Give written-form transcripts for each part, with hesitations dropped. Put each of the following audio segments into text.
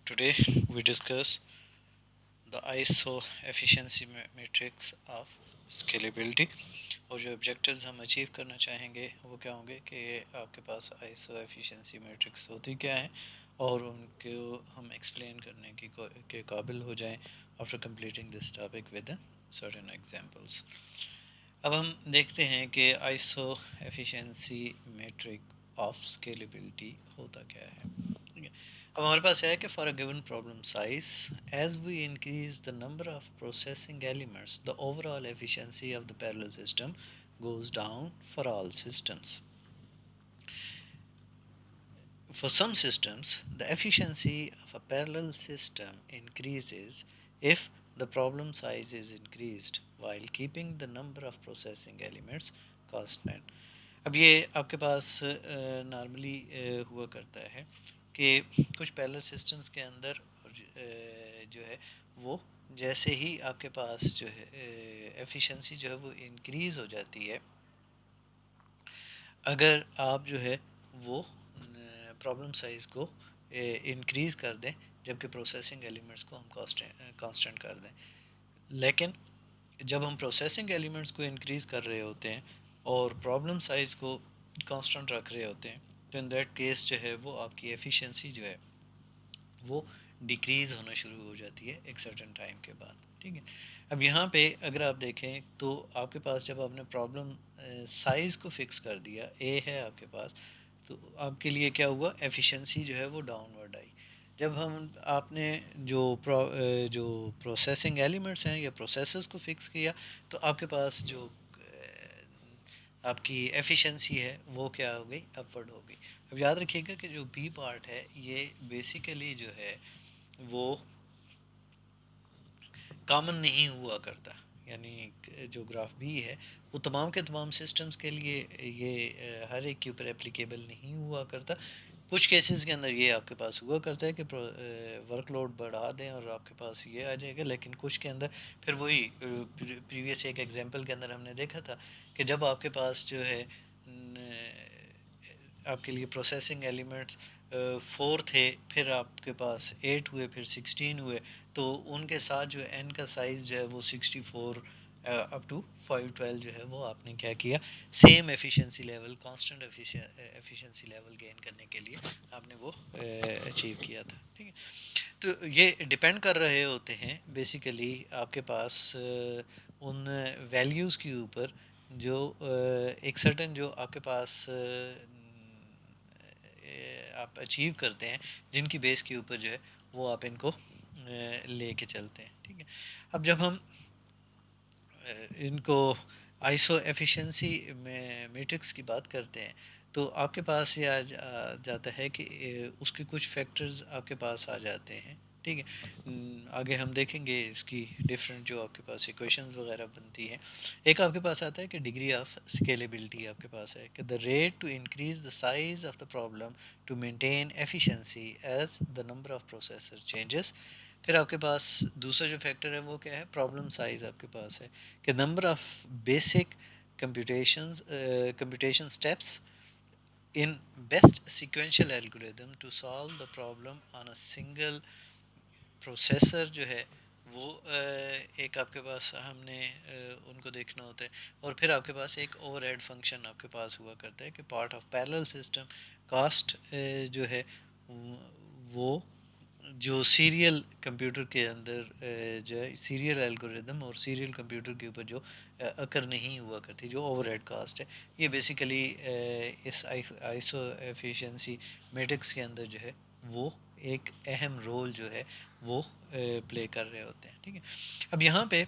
Today we discuss the ISO efficiency matrix of scalability और जो objectives हम achieve करना चाहेंगे वो क्या होंगे कि आपके पास ISO efficiency matrix होती क्या है और उनको हम एक्सप्लेन करने के काबिल हो जाएं after completing this topic with certain examples. अब हम देखते हैं कि ISO efficiency matrix of scalability होता क्या है। ठीक है, अब हमारे पास है कि for a given problem size as we increase the number of processing elements the overall efficiency of the parallel system goes down for all systems. For some systems, the efficiency of a parallel system increases if the problem size is increased while keeping the number of processing elements constant. अब ये आपके पास normally हुआ करता है कि कुछ parallel systems के अंदर जो है वो जैसे ही आपके पास जो है एफिशिएंसी जो है वो इंक्रीज़ हो जाती है, अगर आप जो है वो प्रॉब्लम साइज़ को इंक्रीज़ कर दें जबकि प्रोसेसिंग एलिमेंट्स को हम कांस्टेंट कर दें। लेकिन जब हम प्रोसेसिंग एलिमेंट्स को इंक्रीज़ कर रहे होते हैं और प्रॉब्लम साइज़ को कांस्टेंट रख रहे होते हैं तो इन दैट केस जो है वो आपकी एफिशिएंसी जो है वो डिक्रीज़ होना शुरू हो जाती है एक सर्टेन टाइम के बाद। ठीक है, अब यहाँ पे अगर आप देखें तो आपके पास जब आपने प्रॉब्लम साइज़ को फिक्स कर दिया, ए है आपके पास, तो आपके लिए क्या हुआ, एफिशिएंसी जो है वो डाउनवर्ड आई। जब हम आपने जो प्रोसेसिंग एलिमेंट्स हैं या प्रोसेसर्स को फिक्स किया तो आपके पास जो आपकी एफिशिएंसी है वो क्या हो गई, अपवर्ड हो गई। अब याद रखिएगा कि जो बी पार्ट है ये बेसिकली जो है वो कॉमन नहीं हुआ करता, यानी जो ग्राफ बी है वो तमाम के तमाम सिस्टम्स के लिए ये हर एक के ऊपर एप्लीकेबल नहीं हुआ करता। कुछ केसेस के अंदर ये आपके पास हुआ करता है कि वर्कलोड बढ़ा दें और आपके पास ये आ जाएगा, लेकिन कुछ के अंदर फिर वही प्रीवियस एक एग्जांपल के अंदर हमने देखा था कि जब आपके पास जो है आपके लिए प्रोसेसिंग एलिमेंट्स 4 थे, फिर आपके पास 8 हुए, फिर 16 हुए, तो उनके साथ जो एन का साइज़ जो है वो 64 अप टू 512 जो है वो आपने क्या किया, same efficiency level, constant efficiency level gain करने के लिए आपने वो अचीव किया था। ठीक है, तो ये डिपेंड कर रहे होते हैं बेसिकली आपके पास उन वैल्यूज़ के ऊपर जो एक सर्टेन जो आपके पास आप अचीव करते हैं, जिनकी बेस के ऊपर जो है वो आप इनको लेके चलते हैं। ठीक है, अब जब हम इनको आइसो एफिशिएंसी में मैट्रिक्स की बात करते हैं तो आपके पास ये जाता है कि उसके कुछ फैक्टर्स आपके पास आ जाते हैं। ठीक है, आगे हम देखेंगे इसकी डिफरेंट जो आपके पास इक्वेशंस वगैरह बनती हैं। एक आपके पास आता है कि डिग्री ऑफ स्केलेबिलिटी आपके पास है कि the rate to increase the size of the problem to maintain efficiency as the number of processor changes. फिर आपके पास दूसरा जो फैक्टर है वो क्या है, प्रॉब्लम साइज आपके पास है कि number of basic computation steps in best sequential algorithm to solve the problem on a single processor जो है वो एक आपके पास हमने उनको देखना होता है। और फिर आपके पास एक ओवरहेड फंक्शन आपके पास हुआ करता है कि part of parallel system cost जो है वो जो सीरियल कंप्यूटर के अंदर जो है सीरियल एल्गोरिदम और सीरियल कंप्यूटर के ऊपर जो अकर नहीं हुआ करती, जो ओवरहेड कास्ट है, ये बेसिकली इस आइसो एफिशिएंसी मैट्रिक्स के अंदर जो है वो एक अहम रोल जो है वो प्ले कर रहे होते हैं। ठीक है, अब यहाँ पे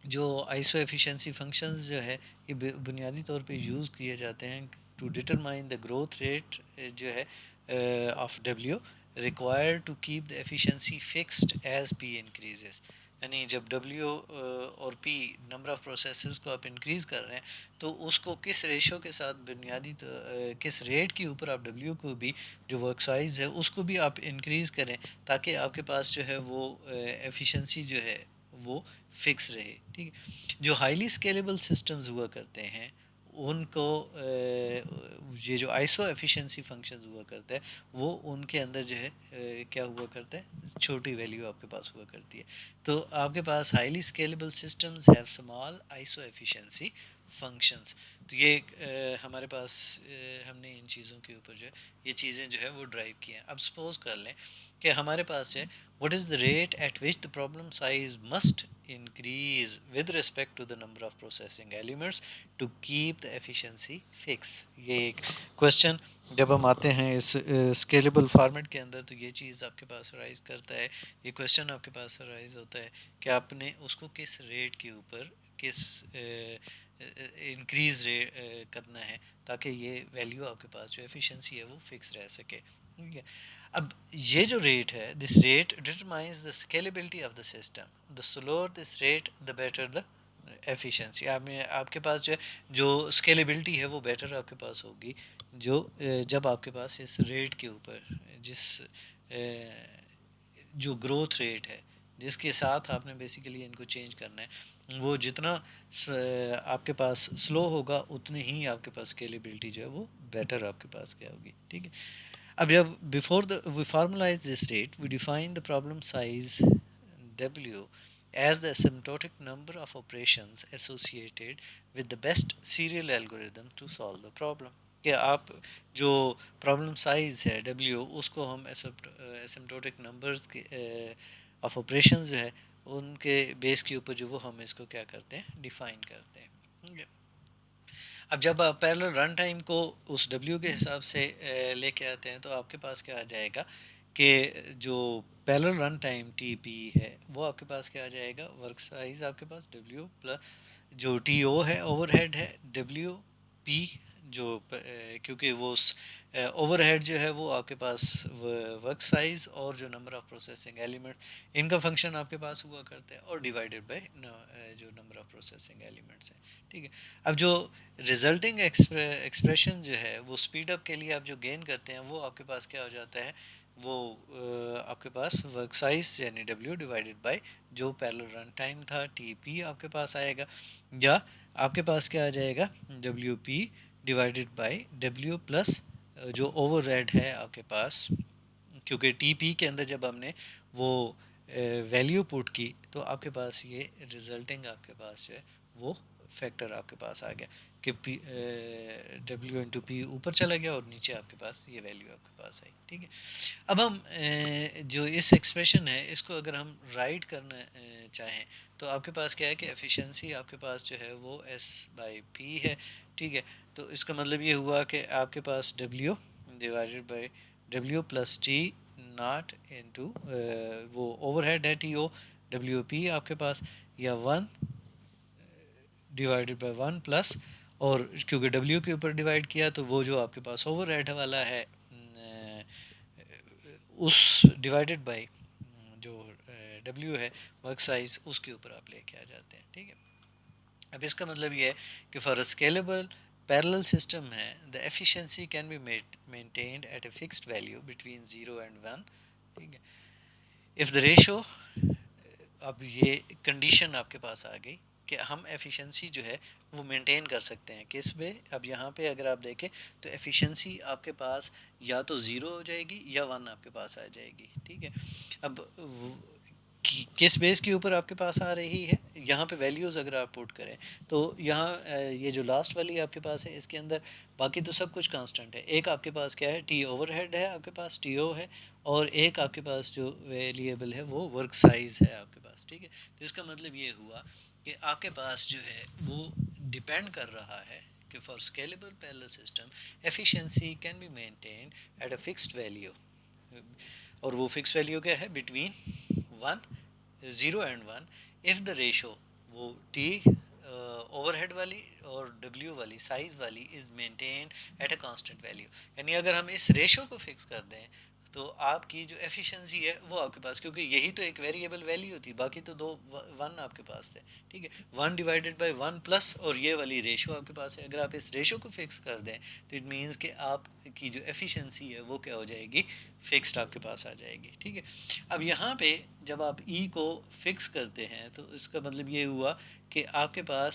जो आइसो एफिशिएंसी फंक्शंस जो है ये बुनियादी तौर पे यूज़ किए जाते हैं to determine the growth rate जो है of W required to keep the efficiency fixed as P increases. यानी जब डब्ल्यू और पी नंबर ऑफ प्रोसेसर्स को आप इंक्रीज़ कर रहे हैं तो उसको किस रेशो के साथ बुनियादी किस रेट के ऊपर आप डब्ल्यू को भी जो वर्क साइज़ है उसको भी आप इंक्रीज़ करें ताकि आपके पास जो है वो एफिशिएंसी जो है वो फिक्स रहे। ठीक है, जो हाईली स्केलेबल सिस्टम्स हुआ करते हैं उनको ये जो आइसो एफिशिएंसी फंक्शंस हुआ करता है वो उनके अंदर जो है क्या हुआ करता है, छोटी वैल्यू आपके पास हुआ करती है। तो आपके पास highly scalable systems have small isoefficiency functions. तो ये हमारे पास हमने इन चीज़ों के ऊपर जो है ये चीज़ें जो है वो ड्राइव की हैं। अब सपोज कर लें कि हमारे पास है what is the rate at which the problem size must increase with respect to the number of processing elements to keep the efficiency fix. ये एक क्वेश्चन जब हम आते हैं इस स्केलेबल फॉर्मेट के अंदर तो ये चीज़ आपके पास राइज करता है, ये क्वेश्चन आपके पास राइज होता है कि आपने उसको किस रेट के ऊपर किस इंक्रीज करना है ताकि ये वैल्यू आपके पास जो एफिशिएंसी है वो फिक्स रह सके। ठीक है, अब ये जो रेट है, this rate determines the scalability of the system, the slower this rate the better the efficiency. आप में आपके पास जो है जो स्केलेबिलिटी है वो बेटर आपके पास होगी जो जब आपके पास इस रेट के ऊपर जिस जो ग्रोथ रेट है जिसके साथ आपने बेसिकली इनको चेंज करना है वो जितना आपके पास स्लो होगा उतनी ही आपके पास स्केलेबिलिटी जो है वो बेटर आपके पास क्या होगी। ठीक है, अब जब before the we formalize this rate we define the problem size W as the asymptotic number of operations associated with the best serial algorithm to solve the problem। कि आप जो प्रॉब्लम साइज है W उसको हम asymptotic numbers के of operations जो है उनके बेस के ऊपर जो वो हम इसको क्या करते हैं डिफाइन करते हैं। ठीक है, अब जब आप पैरेलल रन टाइम को उस W के हिसाब से लेके आते हैं तो आपके पास क्या आ जाएगा कि जो पैरेलल रन टाइम TP है वो आपके पास क्या आ जाएगा, वर्क साइज आपके पास W प्लस जो TO है ओवरहेड है WP जो क्योंकि वो ओवरहेड जो है वो आपके पास वर्क साइज और जो नंबर ऑफ प्रोसेसिंग एलिमेंट इनका फंक्शन आपके पास हुआ करता है और डिवाइडेड बाय जो नंबर ऑफ प्रोसेसिंग एलिमेंट्स हैं। ठीक है, अब जो रिजल्टिंग एक्सप्रेशन जो है वो स्पीड अप के लिए आप जो गेन करते हैं वो आपके पास क्या हो जाता है, वो आपके पास वर्क साइज यानी W डिवाइडेड बाय जो पैरेलल रन टाइम था TP आपके पास आएगा, या आपके पास क्या आ जाएगा WP divided by W plus जो ओवरहेड है आपके पास, क्योंकि TP के अंदर जब हमने वो वैल्यू पुट की तो आपके पास ये रिजल्टिंग आपके पास जो है वो फैक्टर आपके पास आ गया कि W इंटू पी ऊपर चला गया और नीचे आपके पास ये वैल्यू आपके पास आई। ठीक है, अब हम जो इस एक्सप्रेशन है इसको अगर हम राइट करना चाहें तो आपके पास क्या है कि एफिशिएंसी आपके पास जो है वो S/P है। ठीक है, तो इसका मतलब ये हुआ कि आपके पास W divided by W plus T not into वो ओवरहेड है TO WP आपके पास, या 1 डिवाइडेड बाय 1 प्लस, और क्योंकि W के ऊपर डिवाइड किया तो वो जो आपके पास ओवरहेड वाला है उस डिवाइडेड बाय जो W है वर्क साइज उसके ऊपर आप लेके आ जाते हैं। ठीक है, अब इसका मतलब ये है कि for a scalable parallel system है the efficiency can be maintained at a fixed value between 0 and 1। ठीक है, इफ़ द रेशो, अब ये कंडीशन आपके पास आ गई कि हम एफिशिएंसी जो है वो मेंटेन कर सकते हैं किस पे। अब यहाँ पे अगर आप देखें तो एफिशिएंसी आपके पास या तो ज़ीरो हो जाएगी या 1 आपके पास आ जाएगी। ठीक है, अब किस बेस के ऊपर आपके पास आ रही है, यहाँ पे वैल्यूज़ अगर आप पुट करें तो यहाँ ये जो लास्ट वाली आपके पास है इसके अंदर बाकी तो सब कुछ कांस्टेंट है। एक आपके पास क्या है, T ओवरहेड है आपके पास, TO है, और एक आपके पास जो वेरिएबल है वो वर्क साइज़ है आपके पास। ठीक है, तो इसका मतलब ये हुआ कि आपके पास जो है वो डिपेंड कर रहा है कि for scalable parallel system efficiency can be maintained at a fixed value, और वो फिक्स वैल्यू क्या है between 0 and 1 if the ratio वो T ओवरहेड वाली और W वाली साइज़ वाली is maintain at a constant value. यानी अगर हम इस रेशो को फिक्स कर दें तो आपकी जो एफिशिएंसी है वो आपके पास, क्योंकि यही तो एक वेरिएबल वैल्यू थी, बाकी तो दो 1 आपके पास थे। ठीक है, 1 डिवाइडेड बाय 1 प्लस और ये वाली रेशो आपके पास है। अगर आप इस रेशो को फिक्स कर दें तो इट मीन्स कि आपकी जो एफिशिएंसी है वो क्या हो जाएगी, फिक्स्ड आपके पास आ जाएगी। ठीक है, अब यहाँ पे जब आप E को फिक्स करते हैं तो इसका मतलब ये हुआ कि आपके पास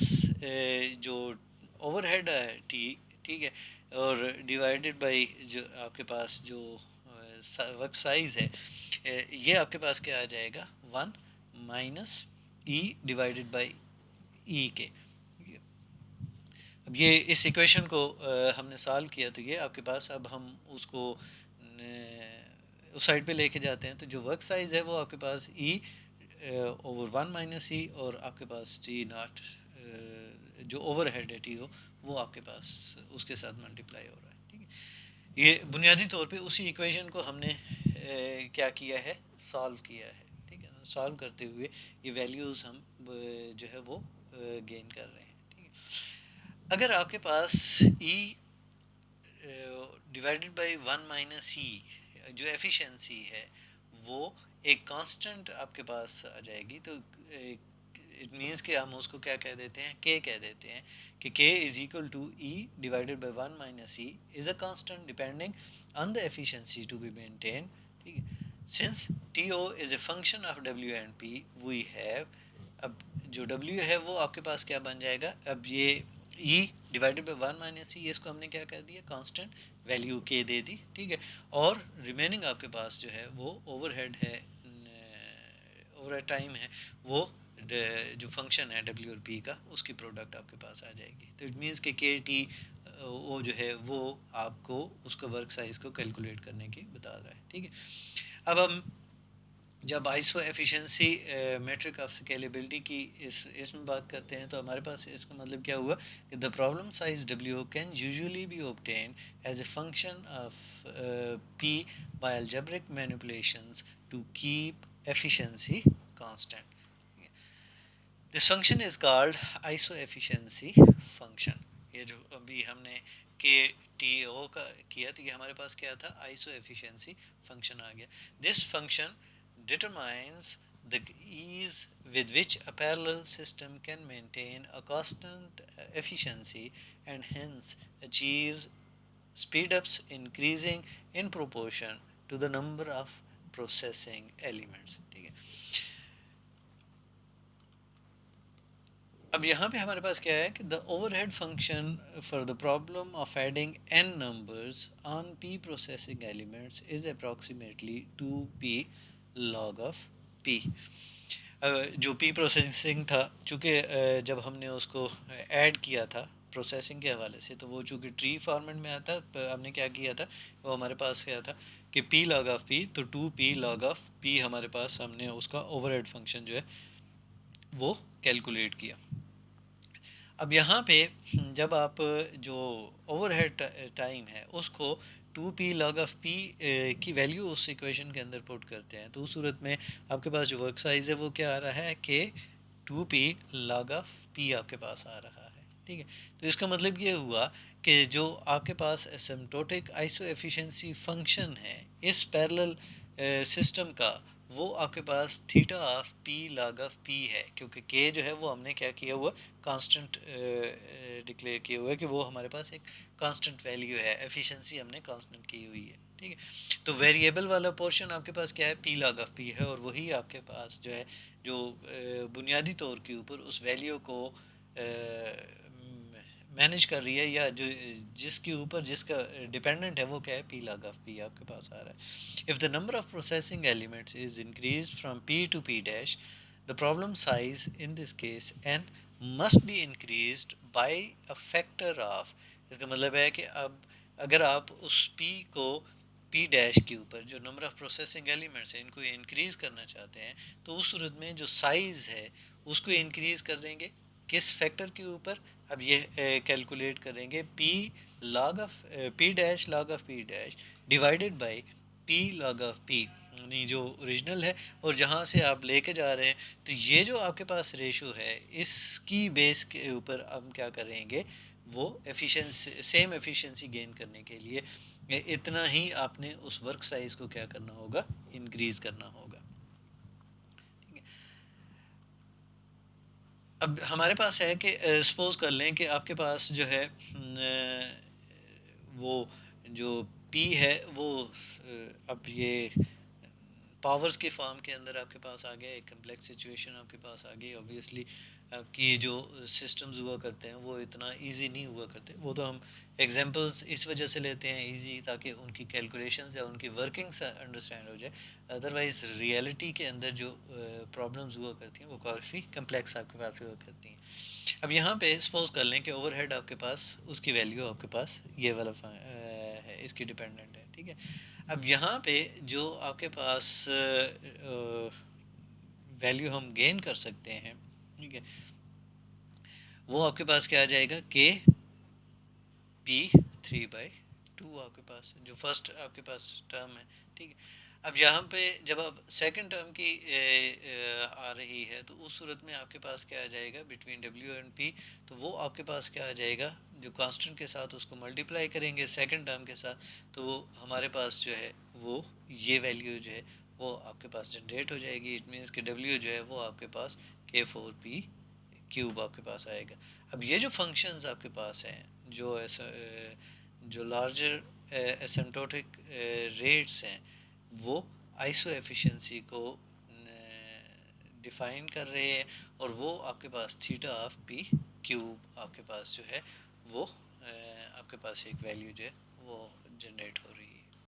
जो ओवरहेड है टी, ठीक है, और डिवाइडेड बाय जो आपके पास जो वर्क साइज है, ये आपके पास क्या आ जाएगा, 1 माइनस ई डिवाइडेड बाय ई के। अब ये इस इक्वेशन को हमने सॉल्व किया, तो ये आपके पास, अब हम उसको उस साइड पे लेके जाते हैं, तो जो वर्क साइज है वो आपके पास ई ओवर 1 - ई, और आपके पास टी नॉट जो ओवर हेड है टी ओ, वो आपके पास उसके साथ मल्टीप्लाई हो रहा है, ठीक है। ये बुनियादी तौर पे उसी इक्वेशन को हमने क्या किया है, सॉल्व किया है, ठीक है। सॉल्व करते हुए ये वैल्यूज़ हम जो है वो गेन कर रहे हैं, ठीक है। अगर आपके पास ई डिवाइडेड बाय 1 - ई जो एफिशिएंसी है वो एक कांस्टेंट आपके पास आ जाएगी, तो इट मीन्स कि हम उसको क्या कह देते हैं, के कह देते हैं, कि K is equal to E divided by 1 - E is a constant depending on the efficiency to be maintain, ठीक है। Since T O is a function of W and P we have, अब जो डब्ल्यू है वो आपके पास क्या बन जाएगा, अब ये ई डिवाइडेड बाई 1 - ई, इसको हमने क्या कर दिया, कांस्टेंट वैल्यू के दे दी, ठीक है। और रिमेनिंग आपके पास जो है वो ओवरहेड है, ओवरहेड टाइम है, वो जो फंक्शन है डब्ल्यू और पी का, उसकी प्रोडक्ट आपके पास आ जाएगी। तो इट मीन्स कि के टी वो जो है वो आपको उसका वर्क साइज को कैलकुलेट करने की बता रहा है, ठीक है। अब हम जब iso efficiency metric of scalability की इसमें बात करते हैं, तो हमारे पास इसका मतलब क्या हुआ कि the problem size W can usually be obtain as a function of P by algebraic manipulations to keep efficiency constant. This function is called iso efficiency function. ये जो अभी हमने के टी ओ का किया, तो ये हमारे पास क्या था, आइसो एफिशिएंसी फंक्शन आ गया। This function determines the ease with which a parallel system can maintain a constant efficiency and hence achieves speedups increasing in proportion to the number of processing elements, ठीक है। अब यहाँ पे हमारे पास क्या है कि the overhead function for the problem of adding n numbers on p processing elements is approximately 2p log of p। जो पी प्रोसेसिंग था, चूँकि जब हमने उसको ऐड किया था प्रोसेसिंग के हवाले से, तो वो चूँकि ट्री फॉर्मेट में आता, हमने क्या किया था, वो हमारे पास क्या था कि पी लॉग ऑफ पी, तो 2p log of p हमारे पास, हमने उसका ओवरहेड फंक्शन जो है वो कैलकुलेट किया। अब यहाँ पे जब आप जो ओवरहेड टाइम है उसको 2p log of p की वैल्यू उस इक्वेशन के अंदर पुट करते हैं, तो उस सूरत में आपके पास जो वर्क साइज है वो क्या आ रहा है कि 2p log of p आपके पास आ रहा है, ठीक है। तो इसका मतलब ये हुआ कि जो आपके पास एसिम्प्टोटिक आइसो एफिशिएंसी फंक्शन है इस पैरेलल सिस्टम का, वो आपके पास theta of p log of p है, क्योंकि के जो है वो हमने क्या किया हुआ, कांस्टेंट डिक्लेयर किया हुआ है कि वो हमारे पास एक कांस्टेंट वैल्यू है, एफिशिएंसी हमने कांस्टेंट की हुई है, ठीक है। तो वेरिएबल वाला पोर्शन आपके पास क्या है, पी log ऑफ पी है, और वही आपके पास जो है जो बुनियादी तौर के ऊपर उस वैल्यू को मैनेज कर रही है, या जो जिसके ऊपर जिसका डिपेंडेंट है वो क्या है, पी log ऑफ पी आपके पास आ रहा है। If the number of processing elements is increased from P to P dash, the problem size in this case N must be increased by a factor of. इसका मतलब है कि अब अगर आप उस पी को पी डैश के ऊपर जो नंबर ऑफ प्रोसेसिंग एलिमेंट्स हैं इनको इंक्रीज़ करना चाहते हैं, तो उस सूरत में जो साइज़ है उसको इंक्रीज़ कर देंगे किस फैक्टर के ऊपर, अब ये कैलकुलेट करेंगे P log of P dash log of P dash divided by P log of P, यानी जो ओरिजिनल है और जहाँ से आप लेके जा रहे हैं, तो ये जो आपके पास रेशो है इसकी बेस के ऊपर हम क्या करेंगे, वो एफिशिएंसी, सेम एफिशिएंसी गेन करने के लिए इतना ही आपने उस वर्क साइज को क्या करना होगा, इंक्रीज करना होगा, ठीक है। अब हमारे पास है कि सपोज कर लें कि आपके पास जो है वो जो पी है वो अब ये पावर्स के फॉर्म के अंदर आपके पास आ गया, एक कम्प्लेक्स सिचुएशन आपके पास आ गई। ऑब्वियसली आपकी जो सिस्टम्स हुआ करते हैं वो इतना इजी नहीं हुआ करते, वो तो हम एग्जांपल्स इस वजह से लेते हैं इजी, ताकि उनकी कैलकुलेशंस या उनकी वर्किंग्स अंडरस्टैंड हो जाए। अदरवाइज रियलिटी के अंदर जो प्रॉब्लम्स हुआ करती हैं वो काफ़ी कम्प्लेक्स आपके पास हुआ करती हैं। अब यहाँ पे सपोज कर लें कि ओवरहेड आपके पास, उसकी वैल्यू आपके पास ये वाला है, इसकी डिपेंडेंट है, ठीक है। अब यहाँ पे जो आपके पास वैल्यू हम गेन कर सकते हैं, ठीक है, वो आपके पास क्या आ जाएगा, के पी 3/2 आपके पास जो फर्स्ट आपके पास टर्म है, ठीक है। अब यहाँ पे जब आप सेकंड टर्म की आ रही है तो उस सूरत में आपके पास क्या आ जाएगा बिटवीन डब्ल्यू एंड पी, तो वो आपके पास क्या आ जाएगा, जो कांस्टेंट के साथ उसको मल्टीप्लाई करेंगे सेकंड टर्म के साथ, तो वो हमारे पास जो है वो ये वैल्यू जो है वो आपके पास जनरेट हो जाएगी। इट मीन्स कि डब्ल्यू जो है वो आपके पास K4P क्यूब आपके पास आएगा। अब ये जो फंक्शंस आपके पास हैं, जो ऐसा जो लार्जर एसिम्प्टोटिक रेट्स हैं, वो आइसो एफिशिएंसी को डिफाइन कर रहे हैं, और वो आपके पास थीटा ऑफ पी क्यूब आपके पास जो है वो आपके पास एक वैल्यू जो है वो जनरेट हो रही है।